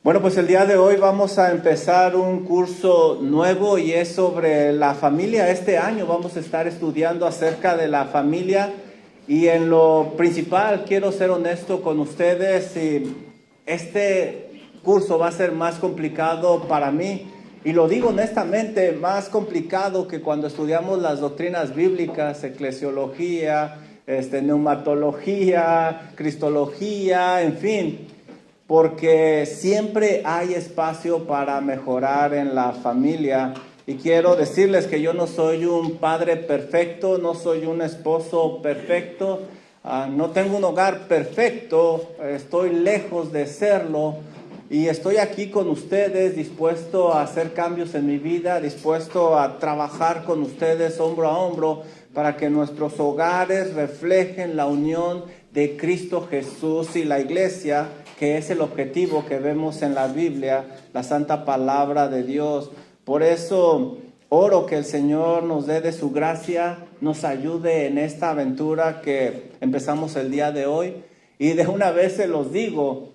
Bueno, pues el día de hoy vamos a empezar un curso nuevo y es sobre la familia. Este año vamos a estar estudiando acerca de la familia y en lo principal quiero ser honesto con ustedes. Este curso va a ser más complicado para mí y lo digo honestamente, más complicado que cuando estudiamos las doctrinas bíblicas, eclesiología, neumatología, cristología, en fin. Porque siempre hay espacio para mejorar en la familia. Y quiero decirles que yo no soy un padre perfecto, no soy un esposo perfecto, no tengo un hogar perfecto, estoy lejos de serlo. Y estoy aquí con ustedes, dispuesto a hacer cambios en mi vida, dispuesto a trabajar con ustedes hombro a hombro para que nuestros hogares reflejen la unión de Cristo Jesús y la iglesia, que es el objetivo que vemos en la Biblia, la santa palabra de Dios. Por eso oro que el Señor nos dé de su gracia, nos ayude en esta aventura que empezamos el día de hoy. Y de una vez se los digo,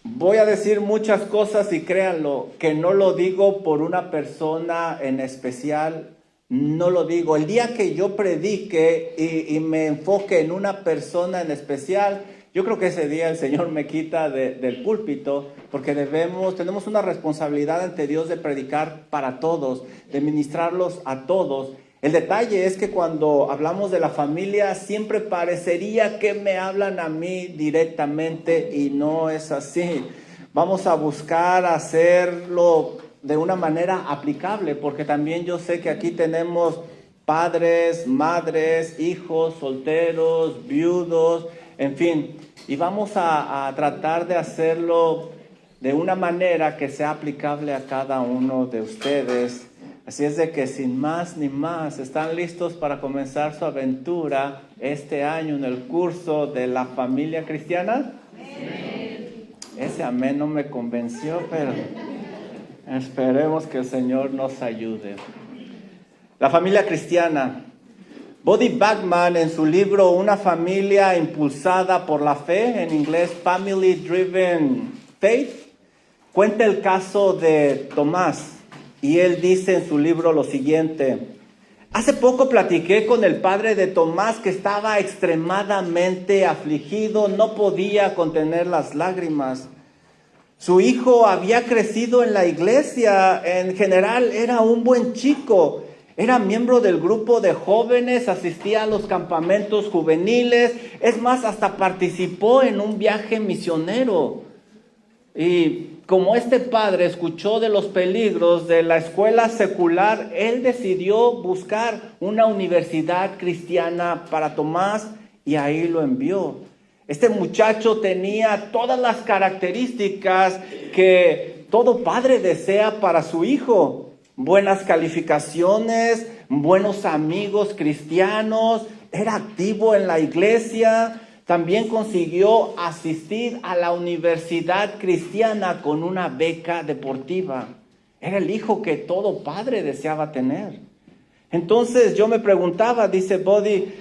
voy a decir muchas cosas y créanlo, que no lo digo por una persona en especial, no lo digo. El día que yo predique y me enfoque en una persona en especial, yo creo que ese día el Señor me quita del púlpito, porque tenemos una responsabilidad ante Dios de predicar para todos, de ministrarlos a todos. El detalle es que cuando hablamos de la familia, siempre parecería que me hablan a mí directamente y no es así. Vamos a buscar hacerlo de una manera aplicable, porque también yo sé que aquí tenemos padres, madres, hijos, solteros, viudos, en fin, y vamos a tratar de hacerlo de una manera que sea aplicable a cada uno de ustedes. Así es de que sin más ni más, ¿están listos para comenzar su aventura este año en el curso de la familia cristiana? Amén. Ese amén no me convenció, pero esperemos que el Señor nos ayude. La familia cristiana. Bodhi Bachman, en su libro Una familia impulsada por la fe, en inglés Family Driven Faith, cuenta el caso de Tomás. Y él dice en su libro lo siguiente: hace poco platiqué con el padre de Tomás, que estaba extremadamente afligido, no podía contener las lágrimas. Su hijo había crecido en la iglesia, en general era un buen chico. Era miembro del grupo de jóvenes, asistía a los campamentos juveniles, es más, hasta participó en un viaje misionero. Y como este padre escuchó de los peligros de la escuela secular, él decidió buscar una universidad cristiana para Tomás y ahí lo envió. Este muchacho tenía todas las características que todo padre desea para su hijo. Buenas calificaciones, buenos amigos cristianos, era activo en la iglesia. También consiguió asistir a la universidad cristiana con una beca deportiva. Era el hijo que todo padre deseaba tener. Entonces yo me preguntaba, dice Bodhi,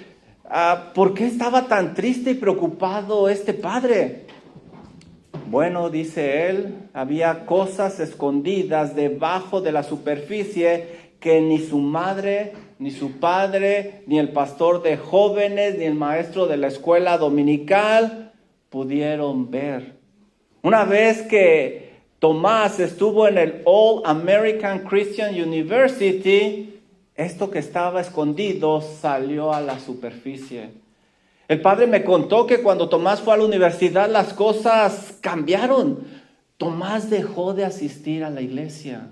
¿por qué estaba tan triste y preocupado este padre? Bueno, dice él, había cosas escondidas debajo de la superficie que ni su madre, ni su padre, ni el pastor de jóvenes, ni el maestro de la escuela dominical pudieron ver. Una vez que Tomás estuvo en el All American Christian University, esto que estaba escondido salió a la superficie. El padre me contó que cuando Tomás fue a la universidad las cosas cambiaron. Tomás dejó de asistir a la iglesia.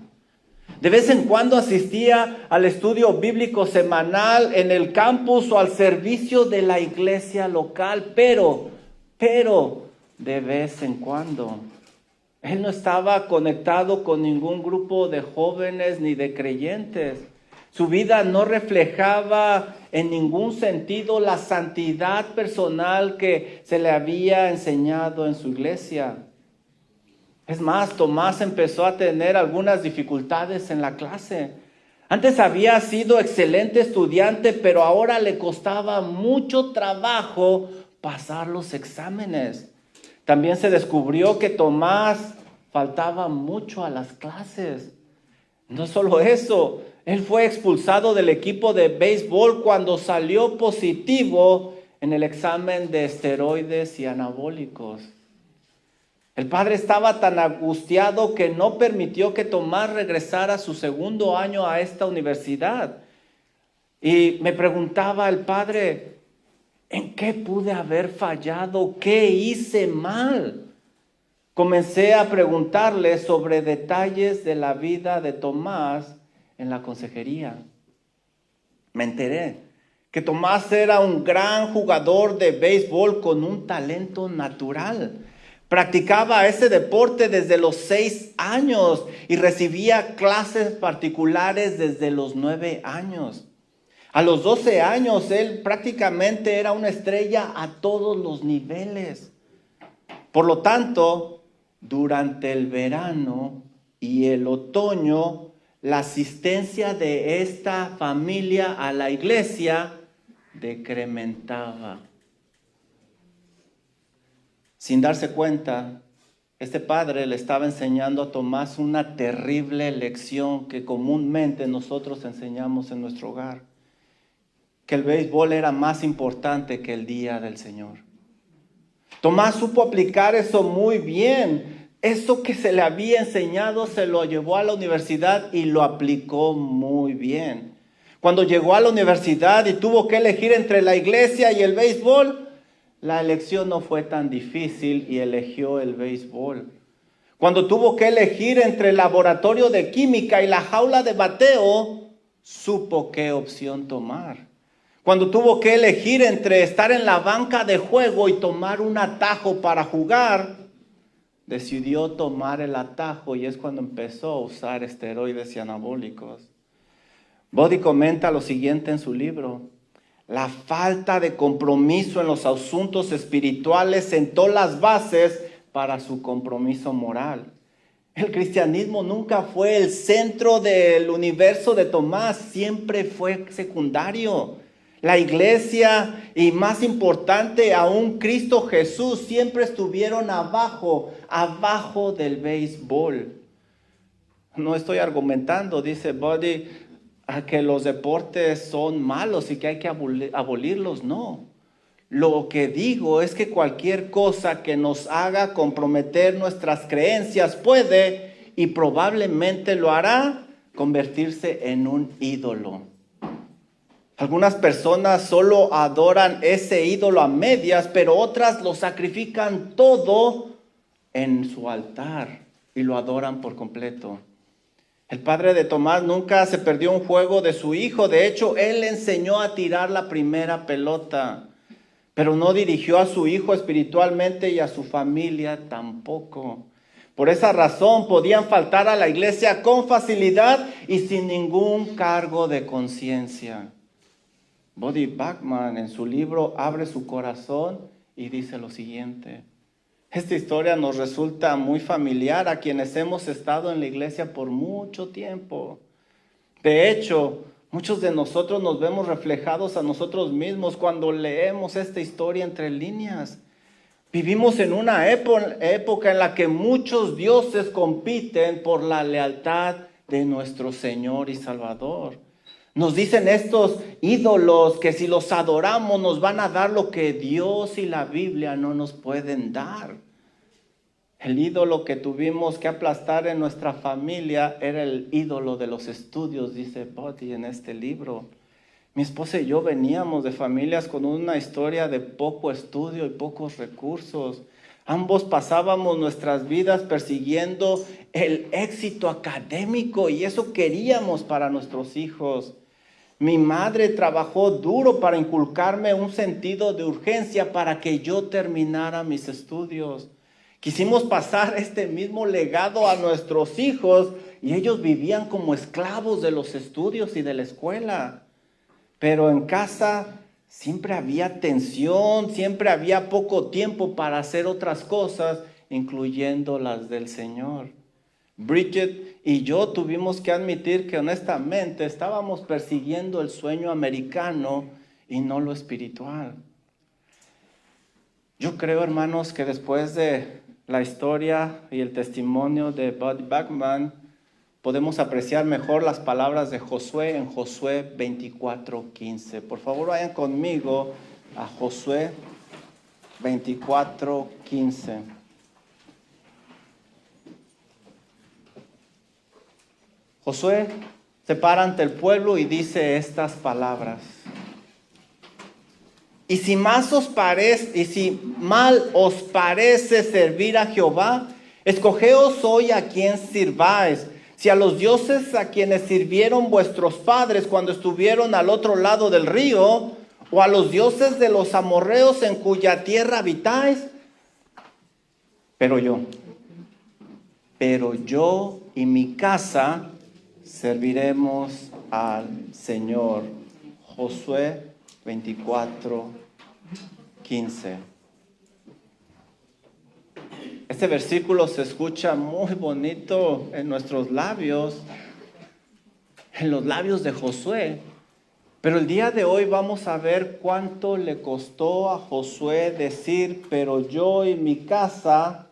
De vez en cuando asistía al estudio bíblico semanal en el campus o al servicio de la iglesia local, pero de vez en cuando. Él no estaba conectado con ningún grupo de jóvenes ni de creyentes. Su vida no reflejaba en ningún sentido la santidad personal que se le había enseñado en su iglesia. Es más, Tomás empezó a tener algunas dificultades en la clase. Antes había sido excelente estudiante, pero ahora le costaba mucho trabajo pasar los exámenes. También se descubrió que Tomás faltaba mucho a las clases. No solo eso, él fue expulsado del equipo de béisbol cuando salió positivo en el examen de esteroides y anabólicos. El padre estaba tan angustiado que no permitió que Tomás regresara su segundo año a esta universidad. Y me preguntaba el padre, ¿en qué pude haber fallado? ¿Qué hice mal? Comencé a preguntarle sobre detalles de la vida de Tomás en la consejería. Me enteré que Tomás era un gran jugador de béisbol con un talento natural. Practicaba ese deporte desde los 6 años y recibía clases particulares desde los 9 años. A los 12 años él prácticamente era una estrella a todos los niveles. Por lo tanto, durante el verano y el otoño, la asistencia de esta familia a la iglesia decrementaba. Sin darse cuenta, este padre le estaba enseñando a Tomás una terrible lección que comúnmente nosotros enseñamos en nuestro hogar, que el béisbol era más importante que el día del Señor. Tomás supo aplicar eso muy bien. Eso que se le había enseñado se lo llevó a la universidad y lo aplicó muy bien. Cuando llegó a la universidad y tuvo que elegir entre la iglesia y el béisbol, la elección no fue tan difícil y eligió el béisbol. Cuando tuvo que elegir entre el laboratorio de química y la jaula de bateo, supo qué opción tomar. Cuando tuvo que elegir entre estar en la banca de juego y tomar un atajo para jugar, decidió tomar el atajo y es cuando empezó a usar esteroides y anabólicos. Body comenta lo siguiente en su libro: la falta de compromiso en los asuntos espirituales sentó las bases para su compromiso moral. El cristianismo nunca fue el centro del universo de Tomás, siempre fue secundario. La iglesia y, más importante aún, Cristo Jesús siempre estuvieron abajo del béisbol. No estoy argumentando, dice Buddy, a que los deportes son malos y que hay que abolirlos. No. Lo que digo es que cualquier cosa que nos haga comprometer nuestras creencias puede, y probablemente lo hará, convertirse en un ídolo. Algunas personas solo adoran ese ídolo a medias, pero otras lo sacrifican todo en su altar y lo adoran por completo. El padre de Tomás nunca se perdió un juego de su hijo. De hecho, él le enseñó a tirar la primera pelota, pero no dirigió a su hijo espiritualmente y a su familia tampoco. Por esa razón podían faltar a la iglesia con facilidad y sin ningún cargo de conciencia. Buddy Bachman en su libro abre su corazón y dice lo siguiente: esta historia nos resulta muy familiar a quienes hemos estado en la iglesia por mucho tiempo. De hecho, muchos de nosotros nos vemos reflejados a nosotros mismos cuando leemos esta historia entre líneas. Vivimos en una época en la que muchos dioses compiten por la lealtad de nuestro Señor y Salvador. Nos dicen estos ídolos que si los adoramos nos van a dar lo que Dios y la Biblia no nos pueden dar. El ídolo que tuvimos que aplastar en nuestra familia era el ídolo de los estudios, dice Buddy en este libro. Mi esposa y yo veníamos de familias con una historia de poco estudio y pocos recursos. Ambos pasábamos nuestras vidas persiguiendo el éxito académico y eso queríamos para nuestros hijos. Mi madre trabajó duro para inculcarme un sentido de urgencia para que yo terminara mis estudios. Quisimos pasar este mismo legado a nuestros hijos y ellos vivían como esclavos de los estudios y de la escuela. Pero en casa siempre había tensión, siempre había poco tiempo para hacer otras cosas, incluyendo las del Señor. Bridget y yo tuvimos que admitir que honestamente estábamos persiguiendo el sueño americano y no lo espiritual. Yo creo, hermanos, que después de la historia y el testimonio de Buddy Bachman, podemos apreciar mejor las palabras de Josué en Josué 24:15. Por favor, vayan conmigo a Josué 24:15. Josué se para ante el pueblo y dice estas palabras. Y si mal os parece servir a Jehová, escogeos hoy a quien sirváis. Si a los dioses a quienes sirvieron vuestros padres cuando estuvieron al otro lado del río, o a los dioses de los amorreos en cuya tierra habitáis. Pero yo y mi casa serviremos al Señor. Josué 24:15. Este versículo se escucha muy bonito en nuestros labios, en los labios de Josué. Pero el día de hoy vamos a ver cuánto le costó a Josué decir, pero yo y mi casa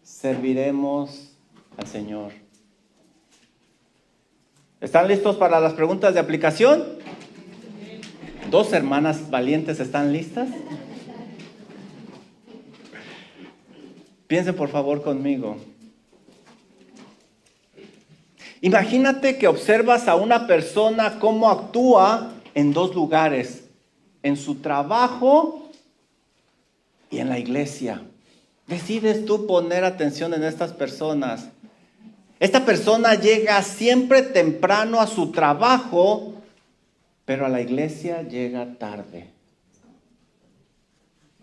serviremos al Señor. ¿Están listos para las preguntas de aplicación? ¿Dos hermanas valientes están listas? Piensen por favor conmigo. Imagínate que observas a una persona cómo actúa en dos lugares, en su trabajo y en la iglesia. Decides tú poner atención en estas personas. Esta persona llega siempre temprano a su trabajo, pero a la iglesia llega tarde.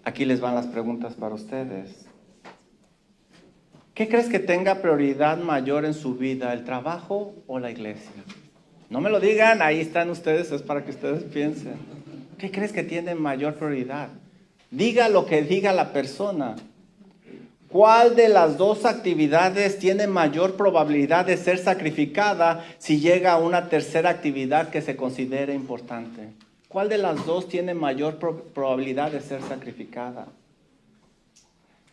Aquí les van las preguntas para ustedes. ¿Qué crees que tenga prioridad mayor en su vida, el trabajo o la iglesia? No me lo digan, ahí están ustedes, es para que ustedes piensen. ¿Qué crees que tiene mayor prioridad? Diga lo que diga la persona. ¿Cuál de las dos actividades tiene mayor probabilidad de ser sacrificada si llega a una tercera actividad que se considere importante? ¿Cuál de las dos tiene mayor probabilidad de ser sacrificada?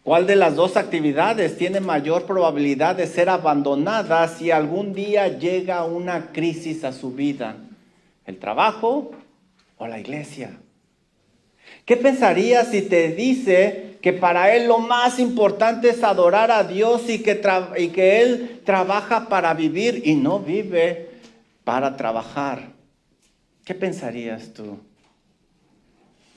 ¿Cuál de las dos actividades tiene mayor probabilidad de ser abandonada si algún día llega una crisis a su vida? ¿El trabajo o la iglesia? ¿Qué pensarías si te dice que para él lo más importante es adorar a Dios y que él trabaja para vivir y no vive para trabajar? ¿Qué pensarías tú?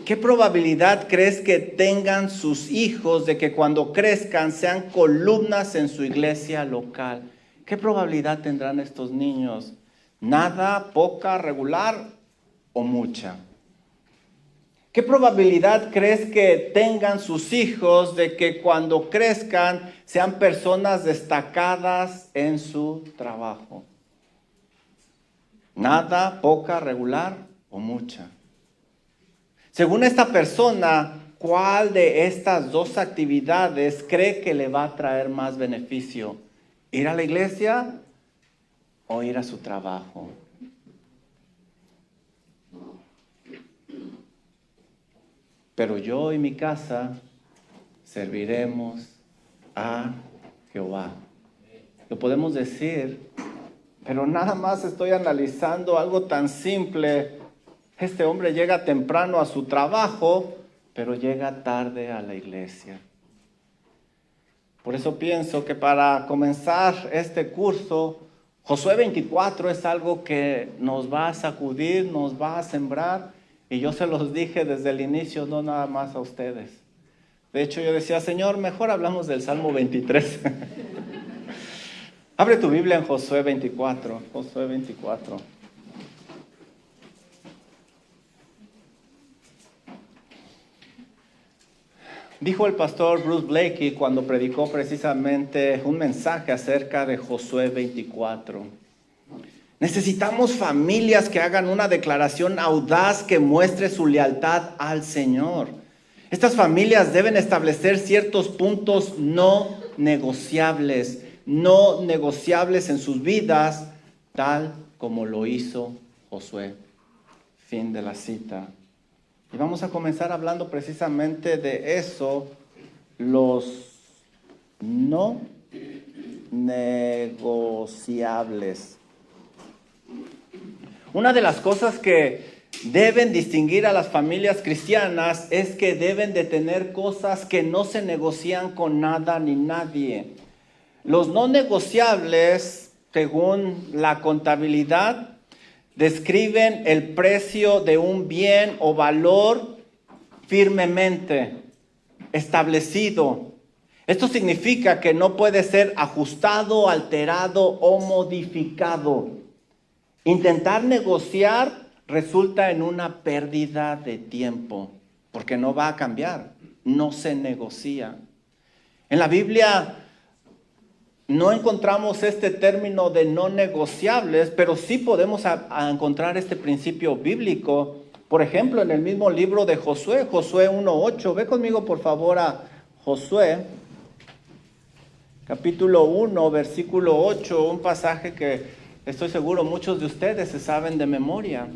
¿Qué probabilidad crees que tengan sus hijos de que cuando crezcan sean columnas en su iglesia local? ¿Qué probabilidad tendrán estos niños? ¿Nada, poca, regular o mucha? ¿Qué probabilidad crees que tengan sus hijos de que cuando crezcan sean personas destacadas en su trabajo? ¿Nada, poca, regular o mucha? Según esta persona, ¿cuál de estas dos actividades cree que le va a traer más beneficio? ¿Ir a la iglesia o ir a su trabajo? Pero yo y mi casa serviremos a Jehová. Lo podemos decir, pero nada más estoy analizando algo tan simple. Este hombre llega temprano a su trabajo, pero llega tarde a la iglesia. Por eso pienso que para comenzar este curso, Josué 24 es algo que nos va a sacudir, nos va a sembrar. Y yo se los dije desde el inicio, no nada más a ustedes. De hecho, yo decía, Señor, mejor hablamos del Salmo 23. Abre tu Biblia en Josué 24. Josué 24. Dijo el pastor Bruce Blakey cuando predicó precisamente un mensaje acerca de Josué 24. Necesitamos familias que hagan una declaración audaz que muestre su lealtad al Señor. Estas familias deben establecer ciertos puntos no negociables en sus vidas, tal como lo hizo Josué. Fin de la cita. Y vamos a comenzar hablando precisamente de eso, los No negociables. Una de las cosas que deben distinguir a las familias cristianas es que deben de tener cosas que no se negocian con nada ni nadie. Los no negociables, según la contabilidad, describen el precio de un bien o valor firmemente establecido. Esto significa que no puede ser ajustado, alterado o modificado. Intentar negociar resulta en una pérdida de tiempo, porque no va a cambiar, no se negocia. En la Biblia no encontramos este término de no negociables, pero sí podemos encontrar este principio bíblico. Por ejemplo, en el mismo libro de Josué, Josué 1:8. Ve conmigo por favor a Josué, capítulo 1, versículo 8, un pasaje que estoy seguro muchos de ustedes se saben de memoria.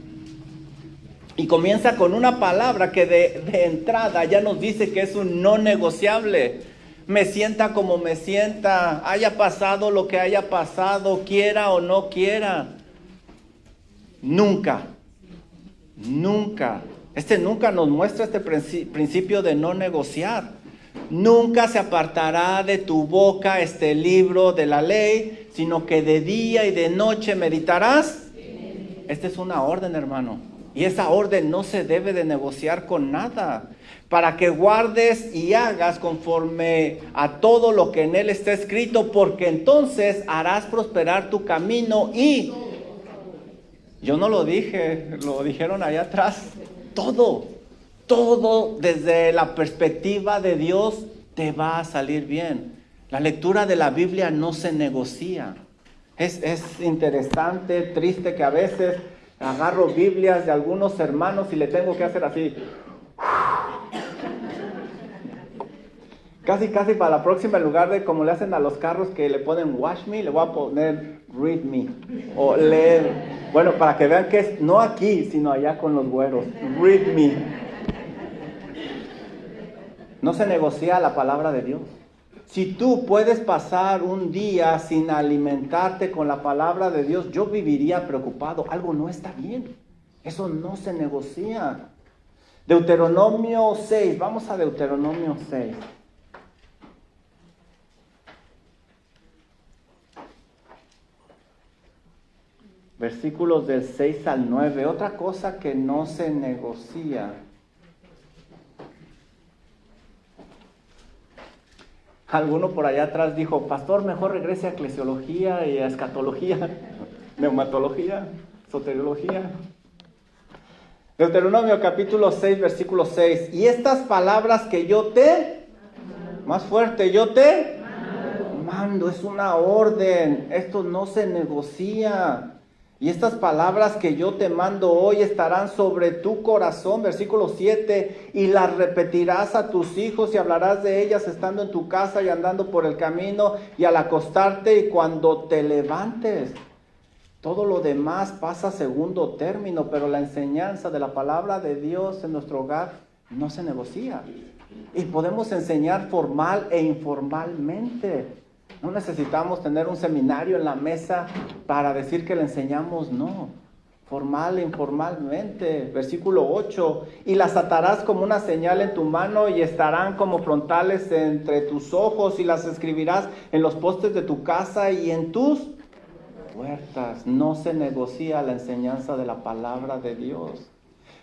Y comienza con una palabra que de entrada ya nos dice que es un no negociable. Me sienta como me sienta, haya pasado lo que haya pasado, quiera o no quiera. Nunca. Nunca nos muestra este principio de no negociar. Nunca se apartará de tu boca este libro de la ley, sino que de día y de noche meditarás. Esta es una orden, hermano. Y esa orden no se debe de negociar con nada. Para que guardes y hagas conforme a todo lo que en él está escrito, porque entonces harás prosperar tu camino y... Yo no lo dije, lo dijeron allá atrás. Todo desde la perspectiva de Dios te va a salir bien. La lectura de la Biblia no se negocia. Es interesante, triste que a veces agarro Biblias de algunos hermanos y le tengo que hacer así. Casi para la próxima, en lugar de como le hacen a los carros que le ponen wash me, le voy a poner read me o leer. Bueno, para que vean que es no aquí, sino allá con los güeros. Read me. No se negocia la palabra de Dios. Si tú puedes pasar un día sin alimentarte con la palabra de Dios, yo viviría preocupado. Algo no está bien. Eso no se negocia. Deuteronomio 6. Vamos a Deuteronomio 6. Versículos del 6 al 9. Otra cosa que no se negocia. Alguno por allá atrás dijo, pastor, mejor regrese a eclesiología y a escatología, neumatología, soteriología. Deuteronomio capítulo 6, versículo 6. Y estas palabras que yo te, más fuerte, yo te mando, es una orden, esto no se negocia. Y estas palabras que yo te mando hoy estarán sobre tu corazón, versículo 7, y las repetirás a tus hijos y hablarás de ellas estando en tu casa y andando por el camino y al acostarte y cuando te levantes. Todo lo demás pasa a segundo término, pero la enseñanza de la palabra de Dios en nuestro hogar no se negocia. Y podemos enseñar formal e informalmente. No necesitamos tener un seminario en la mesa para decir que le enseñamos, no. Formal e informalmente. Versículo 8. Y las atarás como una señal en tu mano y estarán como frontales entre tus ojos y las escribirás en los postes de tu casa y en tus puertas. No se negocia la enseñanza de la palabra de Dios.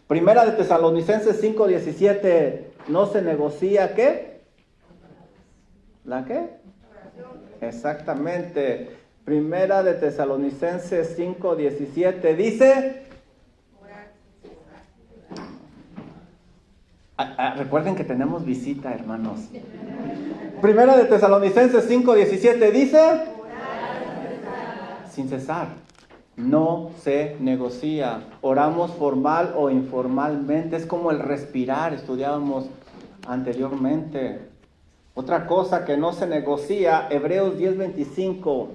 Primera de Tesalonicenses 5:17. No se negocia, ¿qué? ¿La qué? Exactamente. Primera de Tesalonicenses 5:17 dice. Recuerden que tenemos visita, hermanos. Primera de Tesalonicenses 5:17 dice. Sin cesar. No se negocia. Oramos formal o informalmente. Es como el respirar, estudiábamos anteriormente. Otra cosa que no se negocia, Hebreos 10:25.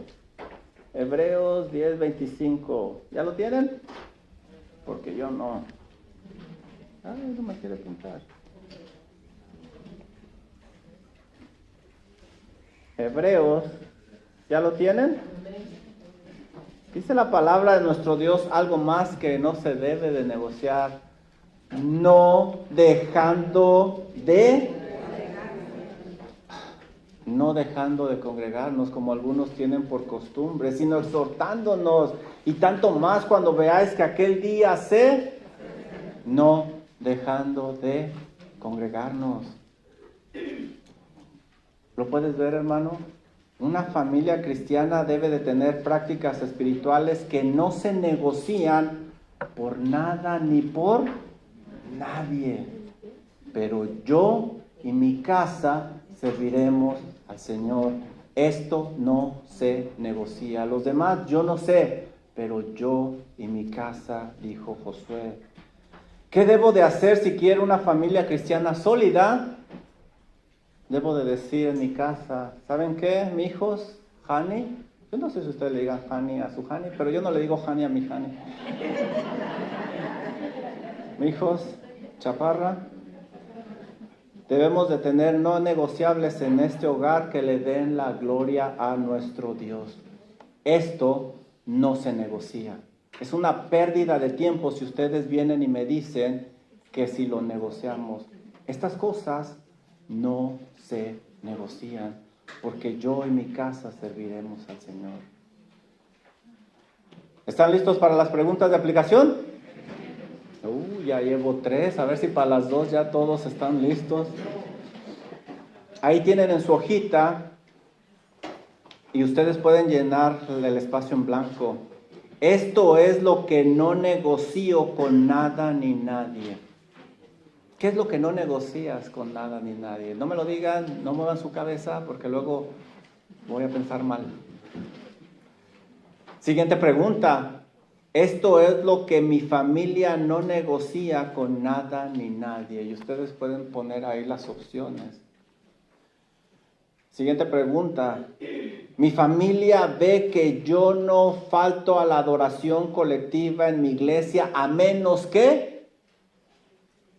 Hebreos 10:25. ¿Ya lo tienen? Porque yo no. Ay, no me quiere apuntar. Hebreos, ¿ya lo tienen? Dice la palabra de nuestro Dios algo más que no se debe de negociar. No dejando de congregarnos como algunos tienen por costumbre, sino exhortándonos, y tanto más cuando veáis que aquel día no dejando de congregarnos. ¿Lo puedes ver, hermano? Una familia cristiana debe de tener prácticas espirituales que no se negocian por nada ni por nadie. Pero yo y mi casa serviremos al Señor. Esto no se negocia. Los demás yo no sé, pero yo y mi casa, dijo Josué. ¿Qué debo de hacer si quiero una familia cristiana sólida? Debo de decir en mi casa, ¿saben qué, mis hijos? Hani. Yo no sé si ustedes le digan Hani a su Hani, pero yo no le digo Hani a mi Hani. Mis hijos, Chaparra, debemos de tener no negociables en este hogar que le den la gloria a nuestro Dios. Esto no se negocia. Es una pérdida de tiempo si ustedes vienen y me dicen que si lo negociamos. Estas cosas no se negocian, porque yo y mi casa serviremos al Señor. ¿Están listos para las preguntas de aplicación? Ya llevo 3, a ver si para las 2 ya todos están listos. Ahí tienen en su hojita, y ustedes pueden llenar el espacio en blanco. Esto es lo que no negocio con nada ni nadie. ¿Qué es lo que no negocias con nada ni nadie? No me lo digan, no muevan su cabeza, porque luego voy a pensar mal. Siguiente pregunta. Esto es lo que mi familia no negocia con nada ni nadie. Y ustedes pueden poner ahí las opciones. Siguiente pregunta. Mi familia ve que yo no falto a la adoración colectiva en mi iglesia, a menos que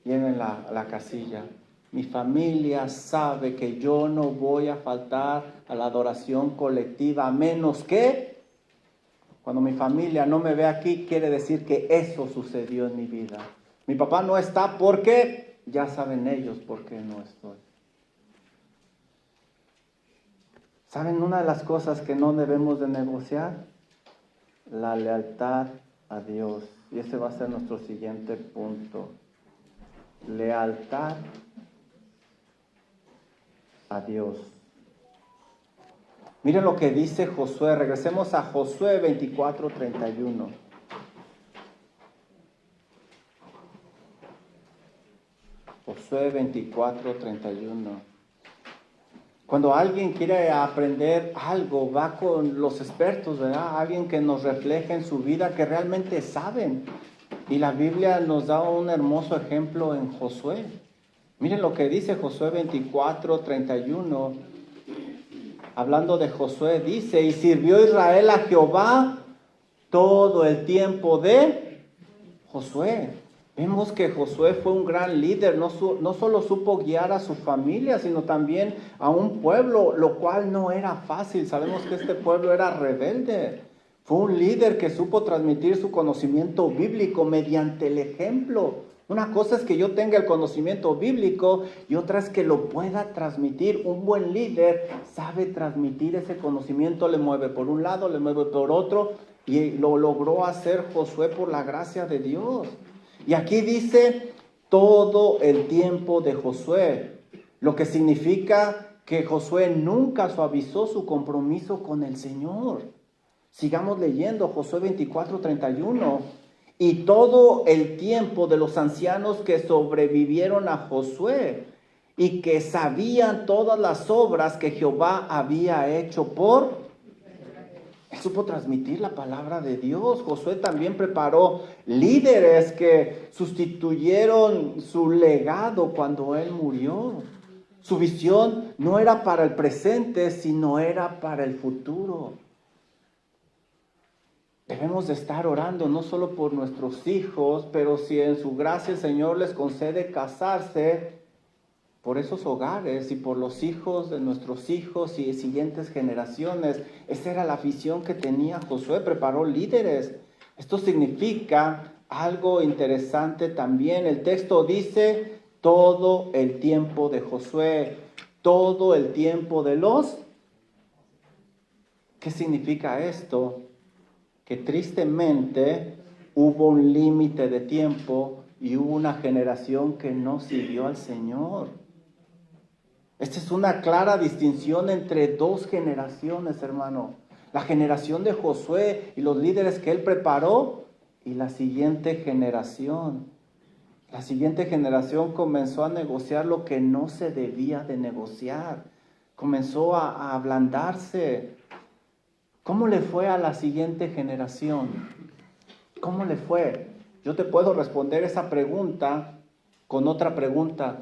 llenen la casilla. Mi familia sabe que yo no voy a faltar a la adoración colectiva, a menos que, cuando mi familia no me ve aquí, quiere decir que eso sucedió en mi vida. Mi papá no está porque ya saben ellos por qué no estoy. ¿Saben una de las cosas que no debemos de negociar? La lealtad a Dios. Y ese va a ser nuestro siguiente punto. Lealtad a Dios. Miren lo que dice Josué. Regresemos a Josué 24:31. Josué 24:31. Cuando alguien quiere aprender algo, va con los expertos, ¿verdad? Alguien que nos refleje en su vida, que realmente saben. Y la Biblia nos da un hermoso ejemplo en Josué. Miren lo que dice Josué 24:31. Hablando de Josué, dice, y sirvió Israel a Jehová todo el tiempo de Josué. Vemos que Josué fue un gran líder, no solo supo guiar a su familia, sino también a un pueblo, lo cual no era fácil. Sabemos que este pueblo era rebelde. Fue un líder que supo transmitir su conocimiento bíblico mediante el ejemplo. Una cosa es que yo tenga el conocimiento bíblico y otra es que lo pueda transmitir. Un buen líder sabe transmitir ese conocimiento, le mueve por un lado, le mueve por otro, y lo logró hacer Josué por la gracia de Dios. Y aquí dice todo el tiempo de Josué, lo que significa que Josué nunca suavizó su compromiso con el Señor. Sigamos leyendo Josué 24:31. Y todo el tiempo de los ancianos que sobrevivieron a Josué y que sabían todas las obras que Jehová había hecho Él supo transmitir la palabra de Dios. Josué también preparó líderes que sustituyeron su legado cuando él murió. Su visión no era para el presente, sino era para el futuro. Debemos de estar orando no solo por nuestros hijos, pero si en su gracia el Señor les concede casarse, por esos hogares y por los hijos de nuestros hijos y siguientes generaciones. Esa era la visión que tenía Josué, preparó líderes. Esto significa algo interesante también. El texto dice todo el tiempo de Josué, todo el tiempo de los... ¿Qué significa esto? Que tristemente hubo un límite de tiempo y hubo una generación que no siguió al Señor. Esta es una clara distinción entre dos generaciones, hermano. La generación de Josué y los líderes que él preparó y la siguiente generación. La siguiente generación comenzó a negociar lo que no se debía de negociar. Comenzó a ablandarse. ¿Cómo le fue a la siguiente generación? ¿Cómo le fue? Yo te puedo responder esa pregunta con otra pregunta.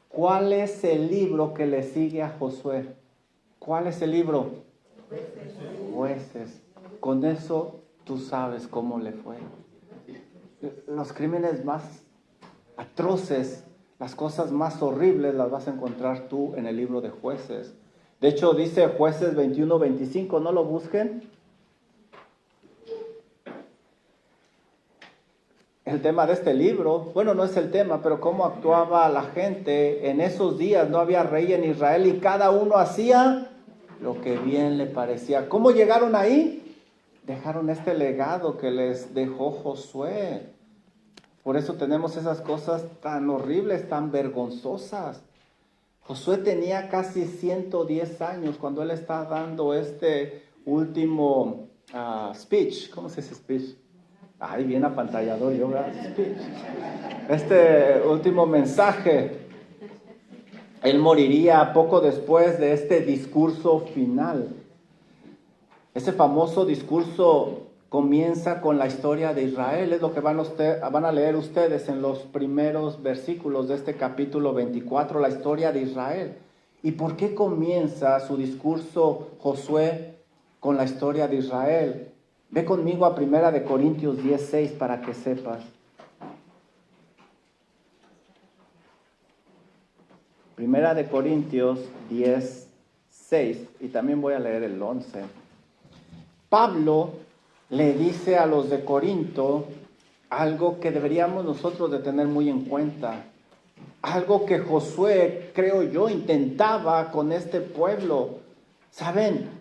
¿Cuál es el libro que le sigue a Josué? ¿Cuál es el libro? Jueces. Con eso tú sabes cómo le fue. Los crímenes más atroces, las cosas más horribles las vas a encontrar tú en el libro de Jueces. De hecho dice Jueces 21-25, no lo busquen. El tema de este libro, bueno, no es el tema, pero cómo actuaba la gente. En esos días no había rey en Israel y cada uno hacía lo que bien le parecía. ¿Cómo llegaron ahí? Dejaron este legado que les dejó Josué. Por eso tenemos esas cosas tan horribles, tan vergonzosas. Josué tenía casi 110 años cuando él está dando este último speech. ¿Cómo se dice speech? Ay, bien apantallador yo, ¿verdad? Speech. Este último mensaje. Él moriría poco después de este discurso final. Ese famoso discurso comienza con la historia de Israel. Es lo que van a leer ustedes en los primeros versículos de este capítulo 24, la historia de Israel. ¿Y por qué comienza su discurso Josué con la historia de Israel? Ve conmigo a 1 Corintios 10:6 para que sepas. 1 Corintios 10:6 y también voy a leer el 11. Pablo le dice a los de Corinto algo que deberíamos nosotros de tener muy en cuenta. Algo que Josué, creo yo, intentaba con este pueblo. ¿Saben?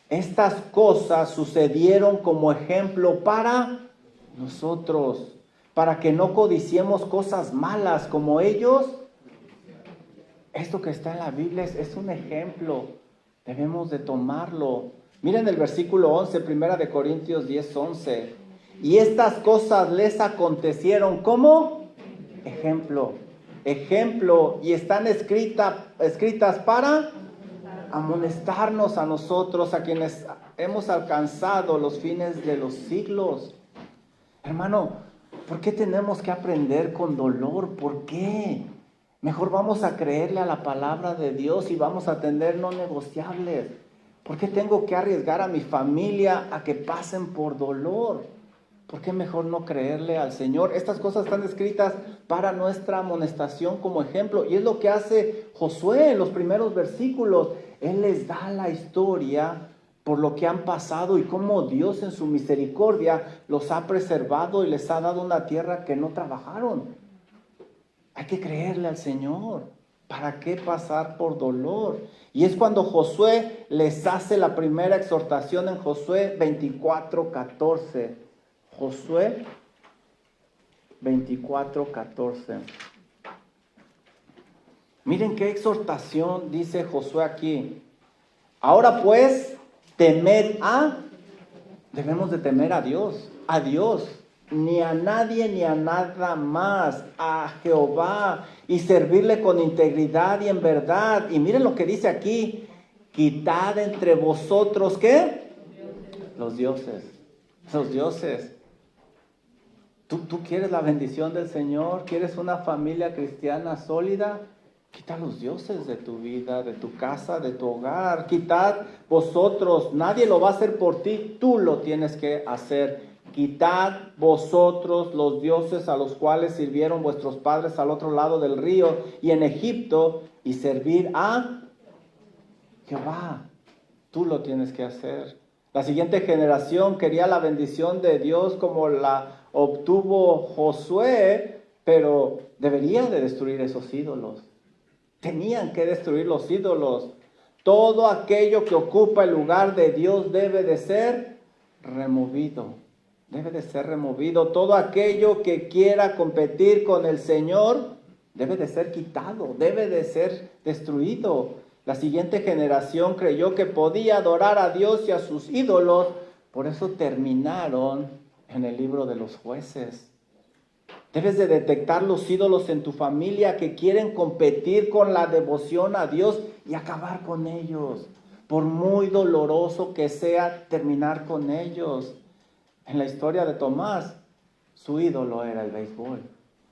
Estas cosas sucedieron como ejemplo para nosotros, para que no codiciemos cosas malas como ellos. Esto que está en la Biblia es un ejemplo, debemos de tomarlo. Miren el versículo 11, 1 Corintios 10:11. Y estas cosas les acontecieron como ejemplo, y están escritas para amonestarnos a nosotros, a quienes hemos alcanzado los fines de los siglos. Hermano, ¿por qué tenemos que aprender con dolor? ¿Por qué? Mejor vamos a creerle a la palabra de Dios y vamos a tener no negociables. ¿Por qué tengo que arriesgar a mi familia a que pasen por dolor? ¿Por qué mejor no creerle al Señor? Estas cosas están escritas para nuestra amonestación como ejemplo. Y es lo que hace Josué en los primeros versículos. Él les da la historia por lo que han pasado y cómo Dios en su misericordia los ha preservado y les ha dado una tierra que no trabajaron. Hay que creerle al Señor. ¿Para qué pasar por dolor? Y es cuando Josué les hace la primera exhortación en Josué 24:14. Josué 24:14. Miren qué exhortación dice Josué aquí. Ahora pues, debemos de temer a Dios, ni a nadie ni a nada más, a Jehová, y servirle con integridad y en verdad. Y miren lo que dice aquí, quitad entre vosotros, ¿qué? Los dioses. ¿Tú quieres la bendición del Señor? ¿Quieres una familia cristiana sólida? Quita los dioses de tu vida, de tu casa, de tu hogar. Quitad vosotros. Nadie lo va a hacer por ti. Tú lo tienes que hacer quitad vosotros los dioses a los cuales sirvieron vuestros padres al otro lado del río y en Egipto, y servir a Jehová. Tú lo tienes que hacer. La siguiente generación quería la bendición de Dios como la obtuvo Josué, pero debería de destruir esos ídolos. Tenían que destruir los ídolos. Todo aquello que ocupa el lugar de Dios debe de ser removido. Debe de ser removido. Todo aquello que quiera competir con el Señor debe de ser quitado, debe de ser destruido. La siguiente generación creyó que podía adorar a Dios y a sus ídolos, por eso terminaron en el libro de los Jueces. Debes de detectar los ídolos en tu familia que quieren competir con la devoción a Dios y acabar con ellos. Por muy doloroso que sea terminar con ellos. En la historia de Tomás, su ídolo era el béisbol.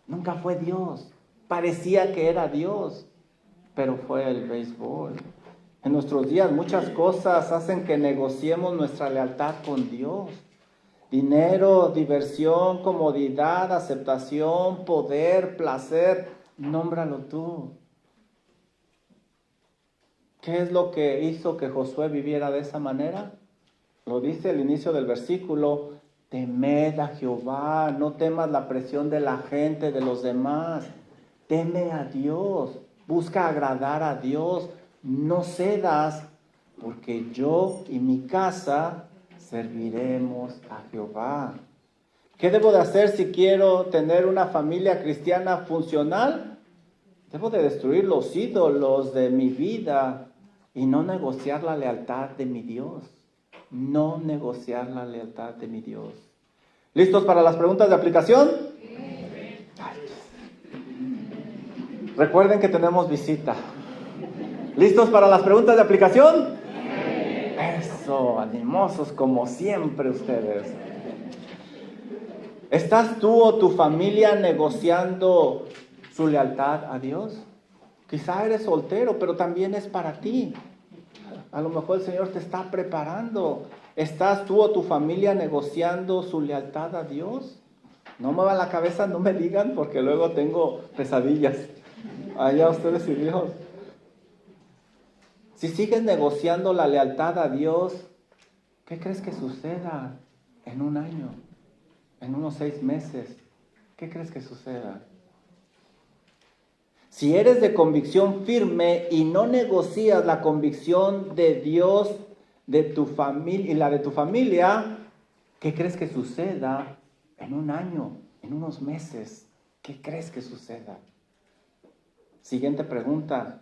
Nunca fue Dios. Parecía que era Dios, pero fue el béisbol. En nuestros días muchas cosas hacen que negociemos nuestra lealtad con Dios. Dinero, diversión, comodidad, aceptación, poder, placer, nómbralo tú. ¿Qué es lo que hizo que Josué viviera de esa manera? Lo dice el inicio del versículo: temed a Jehová, no temas la presión de la gente, de los demás. Teme a Dios, busca agradar a Dios, no cedas, porque yo y mi casa serviremos a Jehová. ¿Qué debo de hacer si quiero tener una familia cristiana funcional? Debo de destruir los ídolos de mi vida y no negociar la lealtad de mi Dios. No negociar la lealtad de mi Dios. ¿Listos para las preguntas de aplicación? Recuerden que tenemos visita. ¿Listos para las preguntas de aplicación? Eso, animosos como siempre ustedes. ¿Estás tú o tu familia negociando su lealtad a Dios? Quizá eres soltero, pero también es para ti. A lo mejor el Señor te está preparando. ¿Estás tú o tu familia negociando su lealtad a Dios? No muevan la cabeza, no me digan, porque luego tengo pesadillas. Allá ustedes y Dios. Si sigues negociando la lealtad a Dios, ¿qué crees que suceda en un año? En unos 6 meses. ¿Qué crees que suceda? Si eres de convicción firme y no negocias la convicción de Dios de tu familia y la de tu familia, ¿qué crees que suceda en un año, en unos meses? ¿Qué crees que suceda? Siguiente pregunta.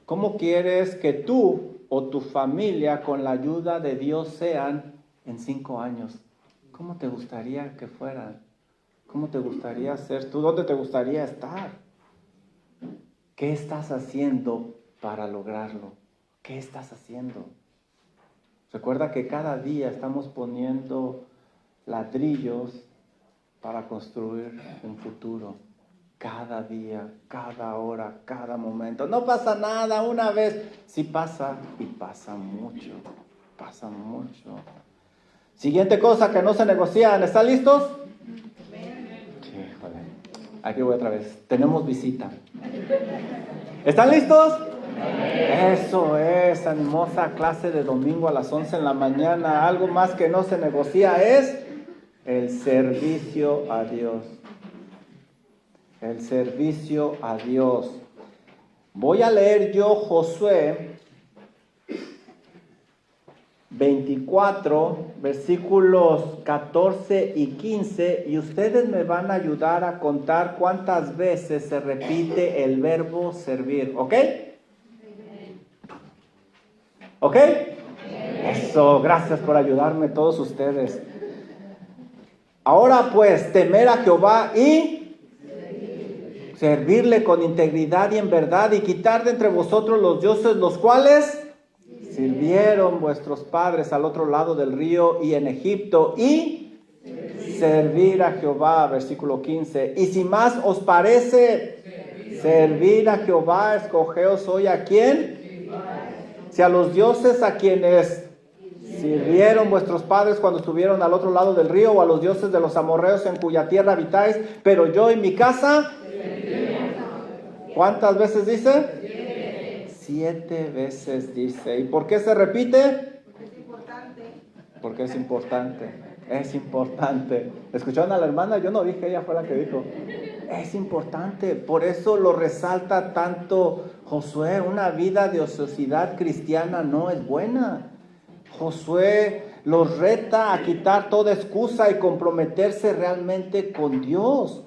¿Cómo quieres que tú o tu familia con la ayuda de Dios sean en 5 años? ¿Cómo te gustaría que fueran? ¿Cómo te gustaría ser tú? ¿Dónde te gustaría estar? ¿Qué estás haciendo para lograrlo? ¿Qué estás haciendo? Recuerda que cada día estamos poniendo ladrillos para construir un futuro. Cada día, cada hora, cada momento. No pasa nada una vez. Sí pasa, y pasa mucho. Pasa mucho. Siguiente cosa que no se negocian. ¿Están listos? Híjole. Aquí voy otra vez. Tenemos visita. ¿Están listos? Eso es, animosa clase de domingo a las 11 de la mañana. Algo más que no se negocia es el servicio a Dios. El servicio a Dios. Voy a leer yo Josué 24, versículos 14 y 15, y ustedes me van a ayudar a contar cuántas veces se repite el verbo servir, ¿ok? ¿Ok? Eso, gracias por ayudarme todos ustedes. Ahora pues, temer a Jehová y servirle con integridad y en verdad, y quitar de entre vosotros los dioses los cuales sirvieron vuestros padres al otro lado del río y en Egipto, y servir a Jehová, versículo 15. Y si más os parece servir a Jehová, escogeos hoy a quién. Si a los dioses a quienes Sirvieron vuestros padres cuando estuvieron al otro lado del río, o a los dioses de los amorreos en cuya tierra habitáis, pero yo y mi casa. ¿Cuántas veces dice? 7 veces dice. ¿Y por qué se repite? Porque es importante. Es importante. ¿Escucharon a la hermana? Yo no dije, ella fue la que dijo. Es importante. Por eso lo resalta tanto Josué. Una vida de ociosidad cristiana no es buena. Josué los reta a quitar toda excusa y comprometerse realmente con Dios.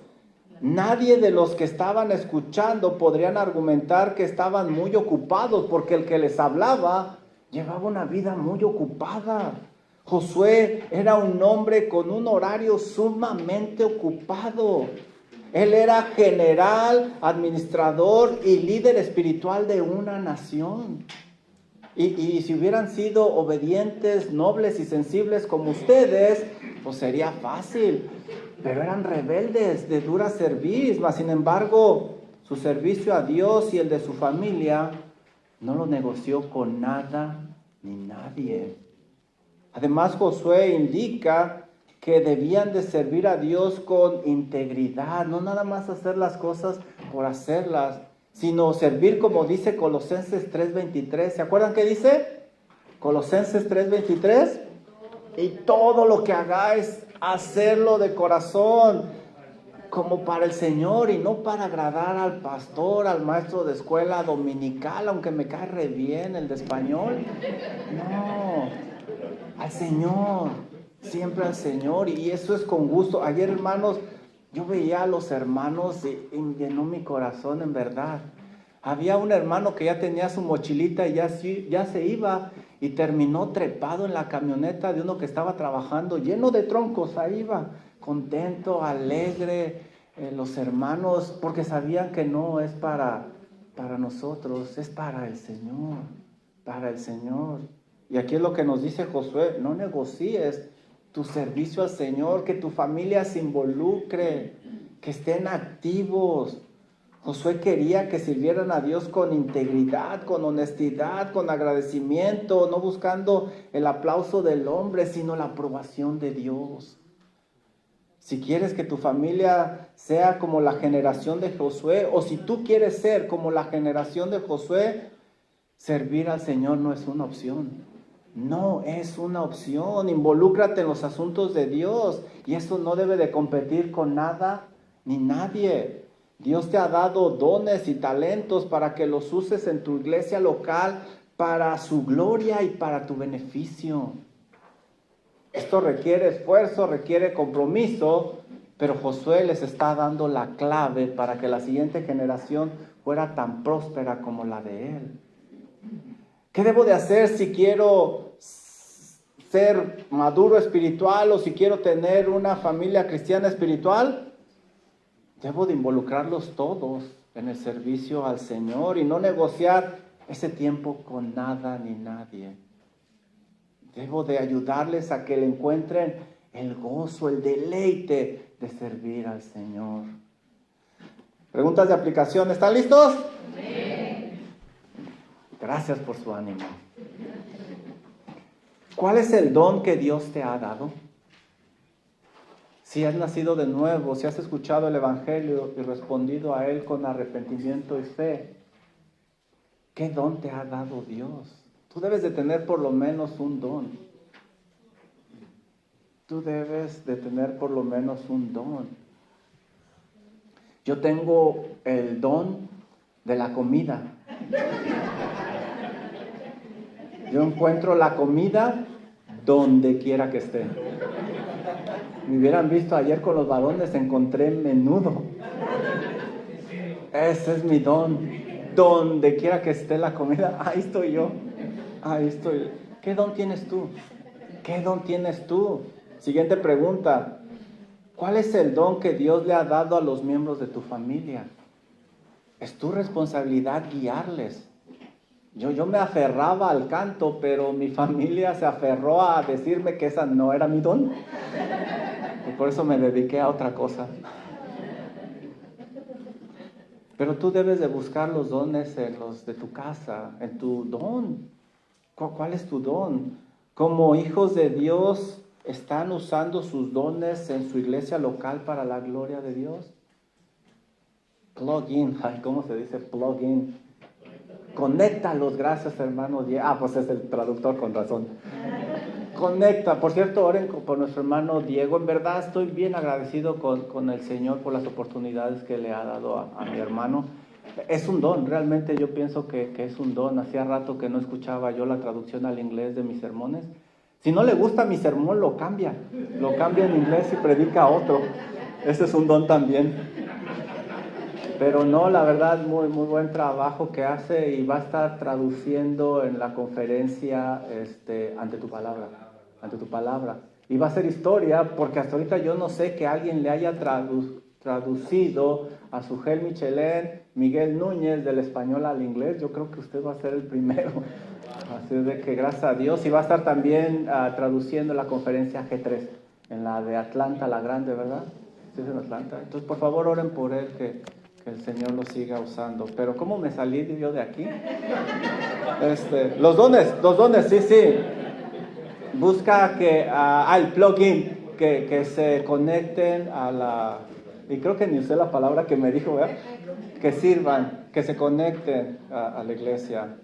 Nadie de los que estaban escuchando podrían argumentar que estaban muy ocupados, porque el que les hablaba llevaba una vida muy ocupada. Josué era un hombre con un horario sumamente ocupado. Él era general, administrador y líder espiritual de una nación. Y si hubieran sido obedientes, nobles y sensibles como ustedes, pues sería fácil. Pero eran rebeldes, de dura cerviz. Mas sin embargo, su servicio a Dios y el de su familia no lo negoció con nada ni nadie. Además, Josué indica que debían de servir a Dios con integridad, no nada más hacer las cosas por hacerlas, sino servir como dice Colosenses 3:23. ¿Se acuerdan qué dice? Colosenses 3:23. Y todo lo que hagáis, hacerlo de corazón, como para el Señor y no para agradar al pastor, al maestro de escuela dominical, aunque me cae re bien el de español. No, al Señor, siempre al Señor, y eso es con gusto. Ayer, hermanos, yo veía a los hermanos y llenó mi corazón en verdad. Había un hermano que ya tenía su mochilita y ya se iba y terminó trepado en la camioneta de uno que estaba trabajando, lleno de troncos. Ahí iba, contento, alegre, los hermanos, porque sabían que no es para nosotros, es para el Señor, para el Señor. Y aquí es lo que nos dice Josué: no negocies tu servicio al Señor, que tu familia se involucre, que estén activos. Josué quería que sirvieran a Dios con integridad, con honestidad, con agradecimiento, no buscando el aplauso del hombre, sino la aprobación de Dios. Si quieres que tu familia sea como la generación de Josué, o si tú quieres ser como la generación de Josué, servir al Señor no es una opción. No es una opción. Involúcrate en los asuntos de Dios, y eso no debe de competir con nada ni nadie. Dios te ha dado dones y talentos para que los uses en tu iglesia local para su gloria y para tu beneficio. Esto requiere esfuerzo, requiere compromiso, pero Josué les está dando la clave para que la siguiente generación fuera tan próspera como la de él. ¿Qué debo de hacer si quiero ser maduro espiritual o si quiero tener una familia cristiana espiritual? Debo de involucrarlos todos en el servicio al Señor y no negociar ese tiempo con nada ni nadie. Debo de ayudarles a que le encuentren el gozo, el deleite de servir al Señor. Preguntas de aplicación, ¿están listos? Sí. Gracias por su ánimo. ¿Cuál es el don que Dios te ha dado? Si has nacido de nuevo, si has escuchado el Evangelio y respondido a él con arrepentimiento y fe, ¿qué don te ha dado Dios? Tú debes de tener por lo menos un don. Tú debes de tener por lo menos un don. Yo tengo el don de la comida. Yo encuentro la comida donde quiera que esté. Me hubieran visto ayer con los varones, encontré menudo. Ese es mi don. Donde quiera que esté la comida, ahí estoy yo. Ahí estoy. ¿Qué don tienes tú? ¿Qué don tienes tú? Siguiente pregunta. ¿Cuál es el don que Dios le ha dado a los miembros de tu familia? Es tu responsabilidad guiarles. Yo me aferraba al canto, pero mi familia se aferró a decirme que esa no era mi don. Y por eso me dediqué a otra cosa. Pero tú debes de buscar los dones en los de tu casa, en tu don. ¿Cuál es tu don? como hijos de Dios, ¿están usando sus dones en su iglesia local para la gloria de Dios? Plug in, ay, ¿cómo se dice? Plug in. Conéctalos, gracias hermano. Pues es el traductor con razón. Conecta. Por cierto, oren por nuestro hermano Diego. En verdad estoy bien agradecido con el Señor por las oportunidades que le ha dado a mi hermano. Es un don, realmente yo pienso que es un don. Hacía rato que no escuchaba yo la traducción al inglés de mis sermones. Si no le gusta mi sermón, lo cambia en inglés y predica otro. Ese es un don también. Pero no, la verdad, muy, muy buen trabajo que hace y va a estar traduciendo en la conferencia ante tu palabra. Y va a ser historia, porque hasta ahorita yo no sé que alguien le haya traducido a Sugel Michelén, Miguel Núñez del español al inglés. Yo creo que usted va a ser el primero. Así de que gracias a Dios. Y va a estar también traduciendo la conferencia G3, en la de Atlanta, la grande, ¿verdad? Sí, es en Atlanta. Entonces, por favor, oren por él, que el Señor lo siga usando. Pero ¿cómo me salí yo de aquí? Los dones, sí. Busca que, el plugin, que se conecten a la, y creo que ni usé la palabra que me dijo, ¿verdad? Que sirvan, que se conecten a la iglesia.